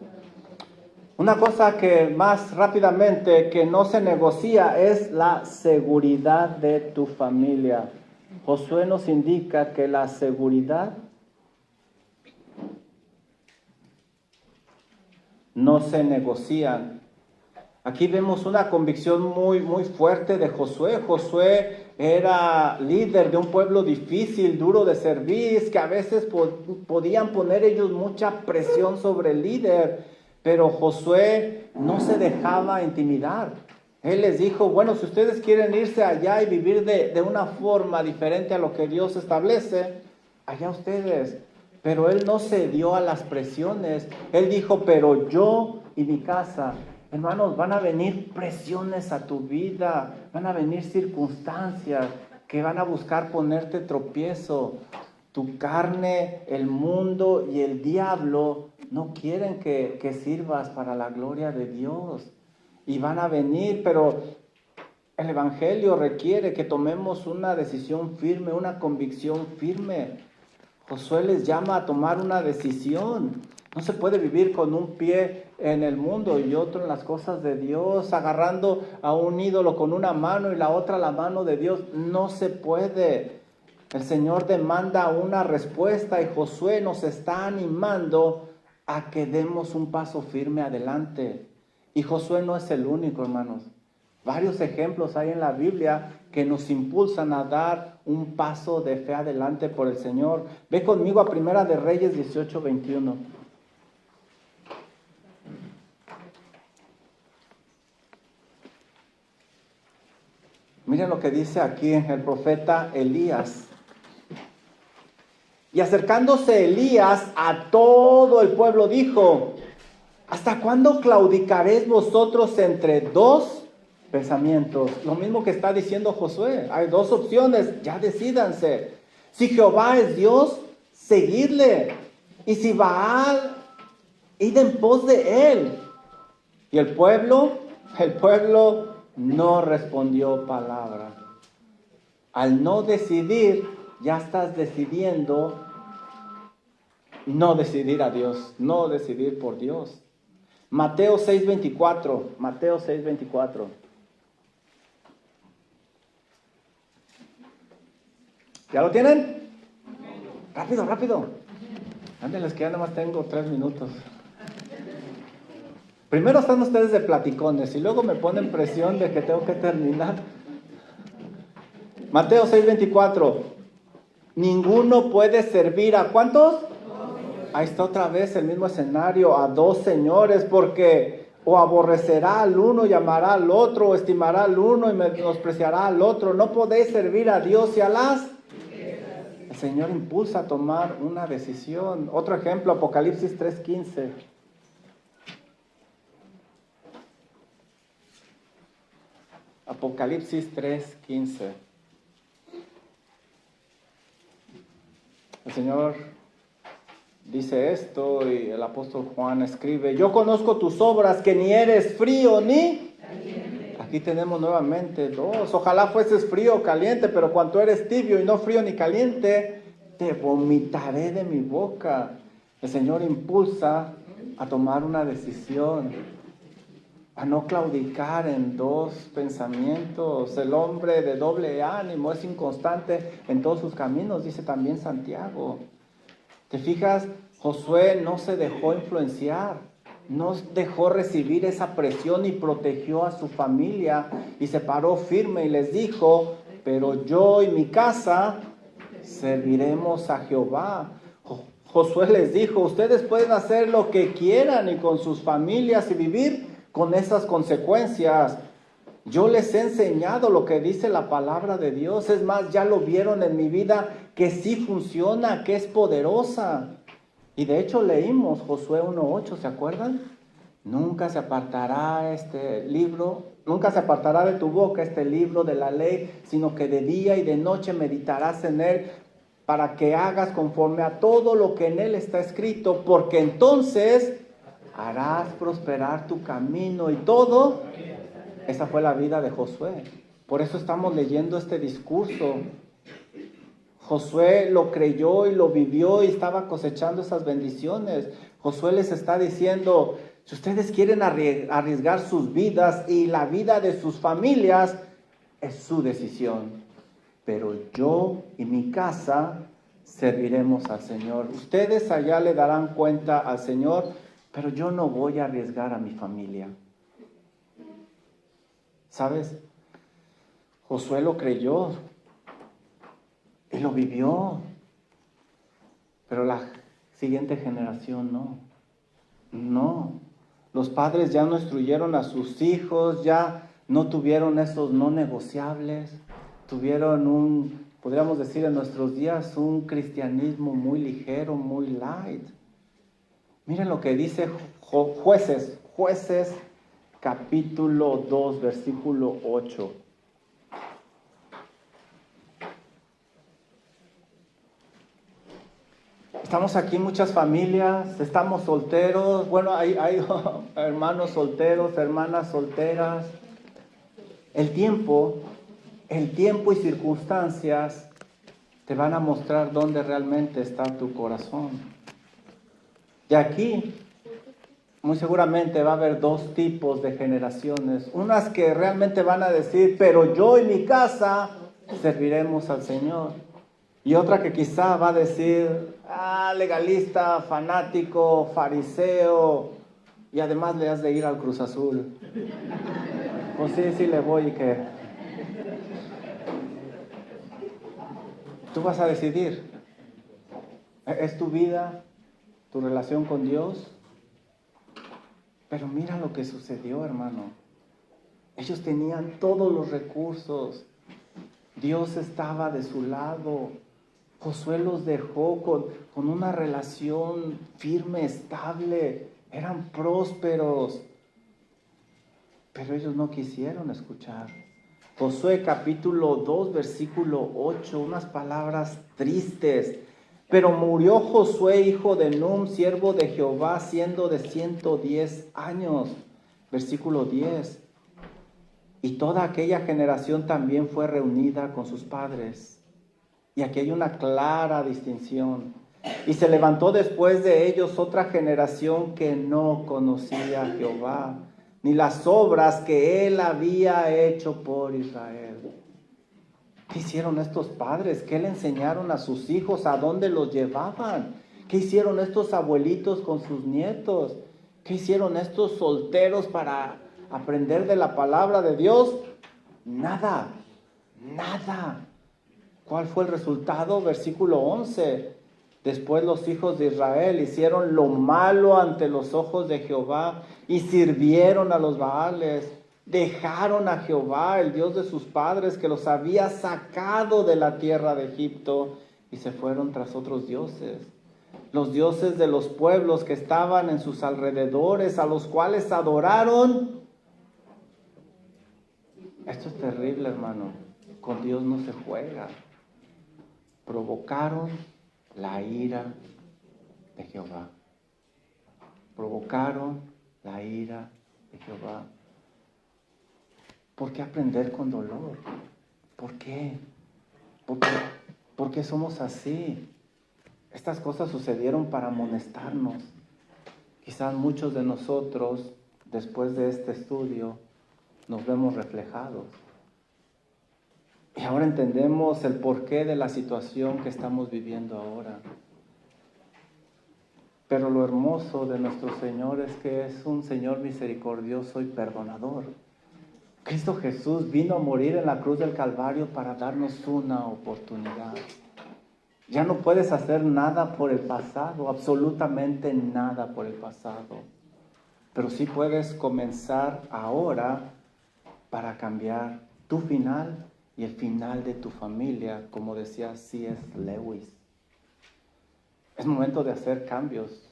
Una cosa que más rápidamente que no se negocia es la seguridad de tu familia. Josué nos indica que la seguridad no se negocian. Aquí vemos una convicción muy, muy fuerte de Josué. Josué era líder de un pueblo difícil, duro de servir, que a veces podían poner ellos mucha presión sobre el líder, pero Josué no se dejaba intimidar. Él les dijo, bueno, si ustedes quieren irse allá y vivir de una forma diferente a lo que Dios establece, allá ustedes. Pero él no cedió a las presiones. Él dijo, pero yo y mi casa. Hermanos, van a venir presiones a tu vida, van a venir circunstancias que van a buscar ponerte tropiezo. Tu carne, el mundo y el diablo no quieren que sirvas para la gloria de Dios. Y van a venir, pero el Evangelio requiere que tomemos una decisión firme, una convicción firme. Josué les llama a tomar una decisión. No se puede vivir con un pie en el mundo y otro en las cosas de Dios, agarrando a un ídolo con una mano y la otra la mano de Dios. No se puede. El Señor demanda una respuesta y Josué nos está animando a que demos un paso firme adelante. Y Josué no es el único, hermanos. Varios ejemplos hay en la Biblia que nos impulsan a dar un paso de fe adelante por el Señor. Ve conmigo a Primera de Reyes 18:21. Miren lo que dice aquí el profeta Elías. Y acercándose Elías a todo el pueblo dijo, ¿hasta cuándo claudicaréis vosotros entre dos pensamientos? Lo mismo que está diciendo Josué. Hay dos opciones, ya decídanse. Si Jehová es Dios, seguidle. Y si Baal, id en pos de él. Y el pueblo no respondió palabra. Al no decidir, ya estás decidiendo no decidir a Dios, no decidir por Dios. Mateo 6:24. ¿Ya lo tienen? Rápido. Ándenles que ya nada más tengo 3 minutos. Primero están ustedes de platicones y luego me ponen presión de que tengo que terminar. Mateo 6:24. Ninguno puede servir ¿a cuántos? Ahí está otra vez el mismo escenario, a dos señores, porque o aborrecerá al uno y amará al otro, o estimará al uno y menospreciará al otro. No podéis servir a Dios y a las. El Señor impulsa a tomar una decisión. Otro ejemplo, Apocalipsis 3:15. Apocalipsis 3:15. El Señor dice esto y el apóstol Juan escribe, yo conozco tus obras, que ni eres frío ni Aquí tenemos nuevamente dos. Ojalá fueses frío o caliente, pero cuando eres tibio y no frío ni caliente, te vomitaré de mi boca. El Señor impulsa a tomar una decisión, a no claudicar en dos pensamientos. El hombre de doble ánimo es inconstante en todos sus caminos, dice también Santiago. ¿Te fijas? Josué no se dejó influenciar, no dejó recibir esa presión y protegió a su familia y se paró firme y les dijo, pero yo y mi casa serviremos a Jehová. Josué les dijo, ustedes pueden hacer lo que quieran y con sus familias y vivir con esas consecuencias. Yo les he enseñado lo que dice la palabra de Dios. Es más, ya lo vieron en mi vida que sí funciona, que es poderosa. Y de hecho leímos Josué 1:8, ¿se acuerdan? Nunca se apartará nunca se apartará de tu boca este libro de la ley, sino que de día y de noche meditarás en él, para que hagas conforme a todo lo que en él está escrito, porque entonces harás prosperar tu camino y todo. Esa fue la vida de Josué. Por eso estamos leyendo este discurso. Josué lo creyó y lo vivió y estaba cosechando esas bendiciones. Josué les está diciendo, si ustedes quieren arriesgar sus vidas y la vida de sus familias, es su decisión. Pero yo y mi casa serviremos al Señor. Ustedes allá le darán cuenta al Señor, pero yo no voy a arriesgar a mi familia. ¿Sabes? Josué lo creyó y lo vivió, pero la siguiente generación no. Los padres ya no instruyeron a sus hijos, ya no tuvieron esos no negociables, tuvieron podríamos decir en nuestros días, un cristianismo muy ligero, muy light. Miren lo que dice Jueces capítulo 2, versículo 8. Estamos aquí muchas familias, estamos solteros, bueno, hay hermanos solteros, hermanas solteras. El tiempo y circunstancias te van a mostrar dónde realmente está tu corazón. Y aquí, muy seguramente va a haber dos tipos de generaciones. Unas que realmente van a decir, pero yo y mi casa serviremos al Señor. Y otra que quizá va a decir, legalista, fanático, fariseo, y además le has de ir al Cruz Azul. Pues sí le voy y que... Tú vas a decidir. ¿Es tu vida, tu relación con Dios? Pero mira lo que sucedió, hermano. Ellos tenían todos los recursos. Dios estaba de su lado. Josué los dejó con una relación firme, estable. Eran prósperos. Pero ellos no quisieron escuchar. Josué capítulo 2, versículo 8, unas palabras tristes. Pero murió Josué, hijo de Nun, siervo de Jehová, siendo de 110 años. Versículo 10. Y toda aquella generación también fue reunida con sus padres. Y aquí hay una clara distinción. Y se levantó después de ellos otra generación que no conocía a Jehová, ni las obras que él había hecho por Israel. ¿Qué hicieron estos padres? ¿Qué le enseñaron a sus hijos? ¿A dónde los llevaban? ¿Qué hicieron estos abuelitos con sus nietos? ¿Qué hicieron estos solteros para aprender de la palabra de Dios? Nada. ¿Cuál fue el resultado? Versículo 11. Después los hijos de Israel hicieron lo malo ante los ojos de Jehová y sirvieron a los Baales. Dejaron a Jehová, el Dios de sus padres, que los había sacado de la tierra de Egipto, y se fueron tras otros dioses. Los dioses de los pueblos que estaban en sus alrededores, a los cuales adoraron. Esto es terrible, hermano. Con Dios no se juega. Provocaron la ira de Jehová. Provocaron la ira de Jehová. ¿Por qué aprender con dolor? ¿Por qué? ¿Por qué somos así? Estas cosas sucedieron para amonestarnos. Quizás muchos de nosotros, después de este estudio, nos vemos reflejados. Y ahora entendemos el porqué de la situación que estamos viviendo ahora. Pero lo hermoso de nuestro Señor es que es un Señor misericordioso y perdonador. Cristo Jesús vino a morir en la cruz del Calvario para darnos una oportunidad. Ya no puedes hacer nada por el pasado, absolutamente nada por el pasado. Pero sí puedes comenzar ahora para cambiar tu final y el final de tu familia, como decía C.S. Lewis. Es momento de hacer cambios.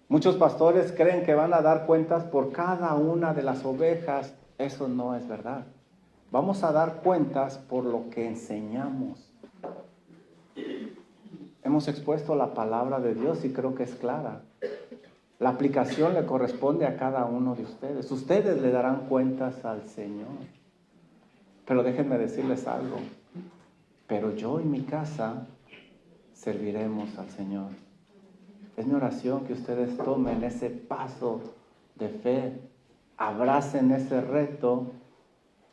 Muchos pastores creen que van a dar cuentas por cada una de las ovejas. Eso no es verdad. Vamos a dar cuentas por lo que enseñamos. Hemos expuesto la palabra de Dios y creo que es clara. La aplicación le corresponde a cada uno de ustedes. Ustedes le darán cuentas al Señor. Pero déjenme decirles algo. Pero yo y mi casa serviremos al Señor. Es mi oración que ustedes tomen ese paso de fe, abracen ese reto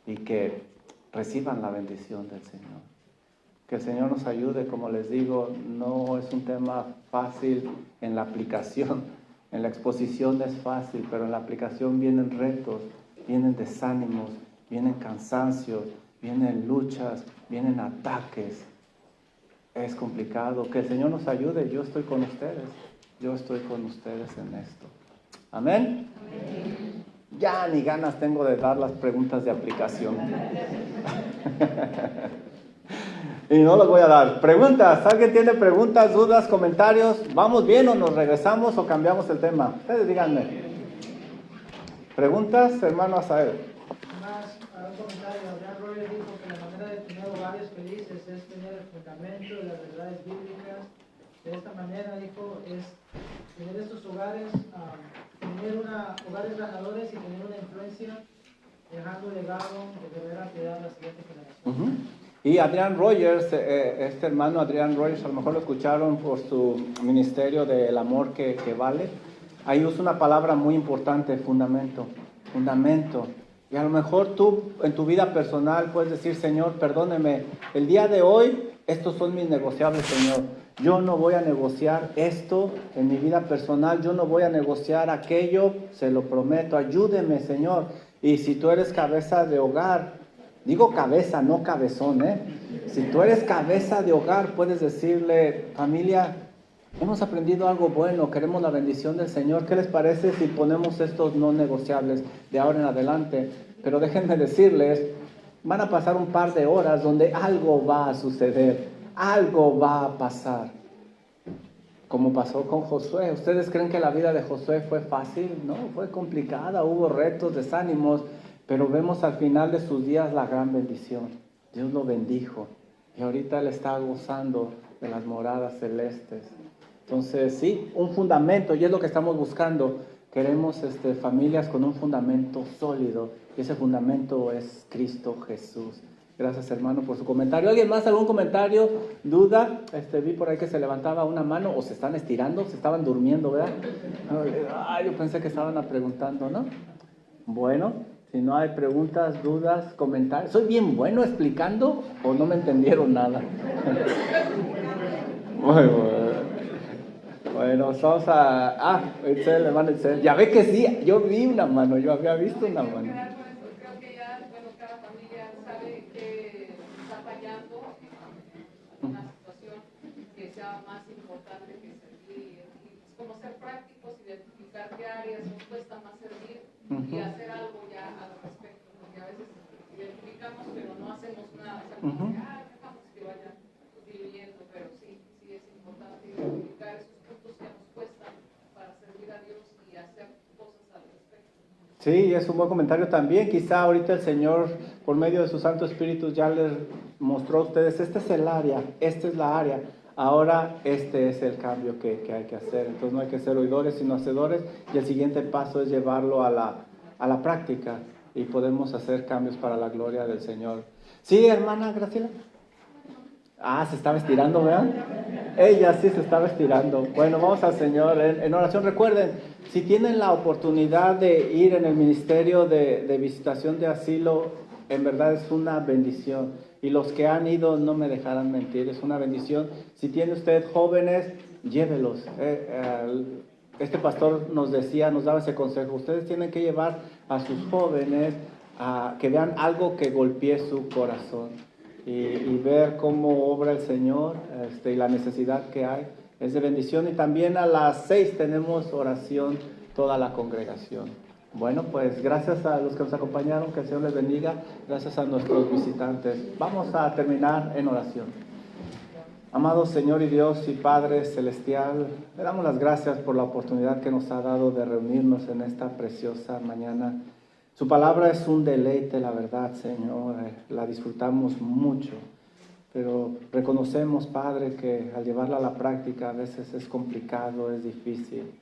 y que reciban la bendición del Señor. Que el Señor nos ayude, como les digo, no es un tema fácil en la aplicación. En la exposición es fácil, pero en la aplicación vienen retos, vienen desánimos, vienen cansancios, vienen luchas, vienen ataques. Es complicado. Que el Señor nos ayude. Yo estoy con ustedes. Yo estoy con ustedes en esto. ¿Amén? Amén. Ya ni ganas tengo de dar las preguntas de aplicación. Y no las voy a dar. Preguntas. ¿Alguien tiene preguntas, dudas, comentarios? ¿Vamos bien o nos regresamos o cambiamos el tema? Ustedes díganme. ¿Preguntas, hermano Asael? Más, un comentario. Adrián Royer dijo que la manera de tener hogares felices es tener el fundamento de las verdades bíblicas. De esta manera, dijo, es tener estos hogares, tener hogares ganadores y tener una influencia, dejando legado de verdadera piedad a la siguiente generación. Y Adrián Rogers, este hermano Adrián Rogers, a lo mejor lo escucharon por su ministerio del amor que vale. Ahí usa una palabra muy importante, fundamento. Y a lo mejor tú en tu vida personal puedes decir, Señor, perdóneme, el día de hoy estos son mis negociables, Señor. Yo no voy a negociar esto en mi vida personal, yo no voy a negociar aquello, se lo prometo, ayúdeme, Señor. Y si tú eres cabeza de hogar, digo cabeza, no cabezón, si tú eres cabeza de hogar, puedes decirle, familia, hemos aprendido algo bueno, queremos la bendición del Señor. ¿Qué les parece si ponemos estos no negociables de ahora en adelante? Pero déjenme decirles, van a pasar un par de horas donde algo va a suceder, algo va a pasar. Como pasó con Josué. ¿Ustedes creen que la vida de Josué fue fácil? No, fue complicada, hubo retos, desánimos, pero vemos al final de sus días la gran bendición. Dios lo bendijo y ahorita él está gozando de las moradas celestes. Entonces, sí, un fundamento, y es lo que estamos buscando. Queremos familias con un fundamento sólido, y ese fundamento es Cristo Jesús. Gracias, hermano, por su comentario. ¿Alguien más? ¿Algún comentario? ¿Duda? Vi por ahí que se levantaba una mano, o se están estirando, se estaban durmiendo, ¿verdad? Yo pensé que estaban preguntando, ¿no? Bueno, si no hay preguntas, dudas, comentarios. ¿Soy bien bueno explicando o no me entendieron nada? Bueno, vamos a... Itzel, hermano Itzel. Ya ve que sí, yo vi una mano, yo había visto una mano. Creo que ya, cada familia sabe que está fallando en una situación que sea más importante que servir. Y es como ser prácticos, identificar qué áreas nos cuesta más servir y hacer algo ya al respecto. Porque a veces identificamos, pero no hacemos nada. O sea, como que, dejamos que vayan diluyendo, pero sí es importante identificar esos puntos que nos cuestan para servir a Dios y hacer cosas al respecto. Sí, es un buen comentario también. Quizá ahorita el Señor, por medio de su Santo Espíritu, ya les mostró a ustedes, esta es el área, esta es la área. Ahora este es el cambio que hay que hacer. Entonces no hay que ser oidores, sino hacedores. Y el siguiente paso es llevarlo a la práctica. y podemos hacer cambios para la gloria del Señor. ¿Sí, hermana Graciela? Ah, se estaba estirando, ¿verdad? Ella sí se estaba estirando. Bueno, vamos al Señor en oración. Recuerden, si tienen la oportunidad de ir en el ministerio de visitación de asilo, en verdad es una bendición. Y los que han ido no me dejarán mentir, es una bendición. Si tiene usted jóvenes, llévelos. Este pastor nos decía, nos daba ese consejo. Ustedes tienen que llevar a sus jóvenes a que vean algo que golpee su corazón. Y ver cómo obra el Señor y la necesidad que hay es de bendición. Y también a las 6 tenemos oración toda la congregación. Bueno, pues gracias a los que nos acompañaron, que el Señor les bendiga, gracias a nuestros visitantes. Vamos a terminar en oración. Amado Señor y Dios y Padre Celestial, le damos las gracias por la oportunidad que nos ha dado de reunirnos en esta preciosa mañana. Su palabra es un deleite, la verdad, Señor, la disfrutamos mucho, pero reconocemos, Padre, que al llevarla a la práctica a veces es complicado, es difícil.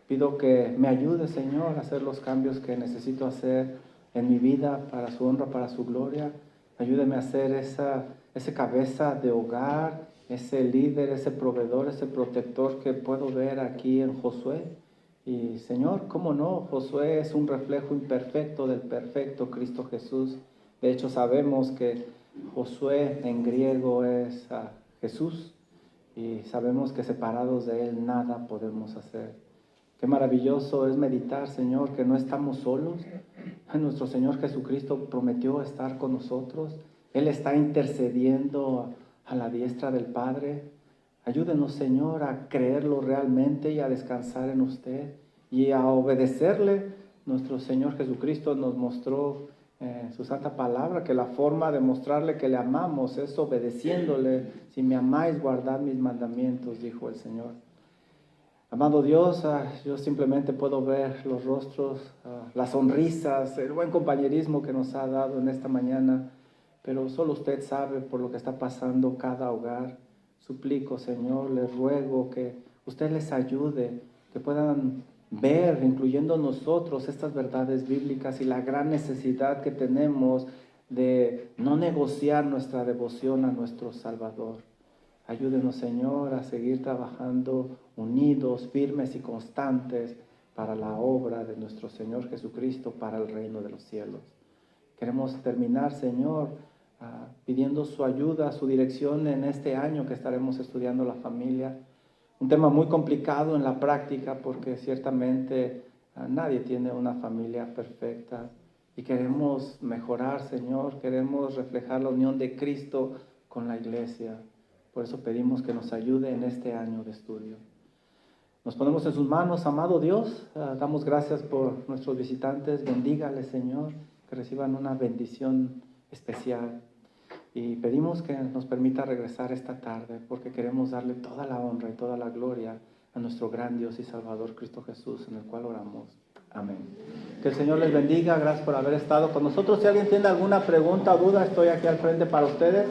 Pido que me ayude, Señor, a hacer los cambios que necesito hacer en mi vida para su honra, para su gloria. Ayúdeme a ser ese cabeza de hogar, ese líder, ese proveedor, ese protector que puedo ver aquí en Josué. Y Señor, ¿cómo no? Josué es un reflejo imperfecto del perfecto Cristo Jesús. De hecho, sabemos que Josué en griego es Jesús y sabemos que separados de Él nada podemos hacer. Qué maravilloso es meditar, Señor, que no estamos solos. Nuestro Señor Jesucristo prometió estar con nosotros. Él está intercediendo a la diestra del Padre. Ayúdenos, Señor, a creerlo realmente y a descansar en usted y a obedecerle. Nuestro Señor Jesucristo nos mostró en su santa palabra que la forma de mostrarle que le amamos es obedeciéndole. Si me amáis, guardad mis mandamientos, dijo el Señor. Amado Dios, yo simplemente puedo ver los rostros, las sonrisas, el buen compañerismo que nos ha dado en esta mañana, pero solo usted sabe por lo que está pasando cada hogar. Suplico, Señor, les ruego que usted les ayude, que puedan ver, incluyendo nosotros, estas verdades bíblicas y la gran necesidad que tenemos de no negociar nuestra devoción a nuestro Salvador. Ayúdenos, Señor, a seguir trabajando unidos, firmes y constantes para la obra de nuestro Señor Jesucristo, para el reino de los cielos. Queremos terminar, Señor, pidiendo su ayuda, su dirección en este año que estaremos estudiando la familia. Un tema muy complicado en la práctica porque ciertamente nadie tiene una familia perfecta y queremos mejorar, Señor, queremos reflejar la unión de Cristo con la iglesia. Por eso pedimos que nos ayude en este año de estudio. Nos ponemos en sus manos, amado Dios. Damos gracias por nuestros visitantes. Bendígales, Señor, que reciban una bendición especial. Y pedimos que nos permita regresar esta tarde porque queremos darle toda la honra y toda la gloria a nuestro gran Dios y Salvador Cristo Jesús, en el cual oramos. Amén. Que el Señor les bendiga. Gracias por haber estado con nosotros. Si alguien tiene alguna pregunta o duda, estoy aquí al frente para ustedes.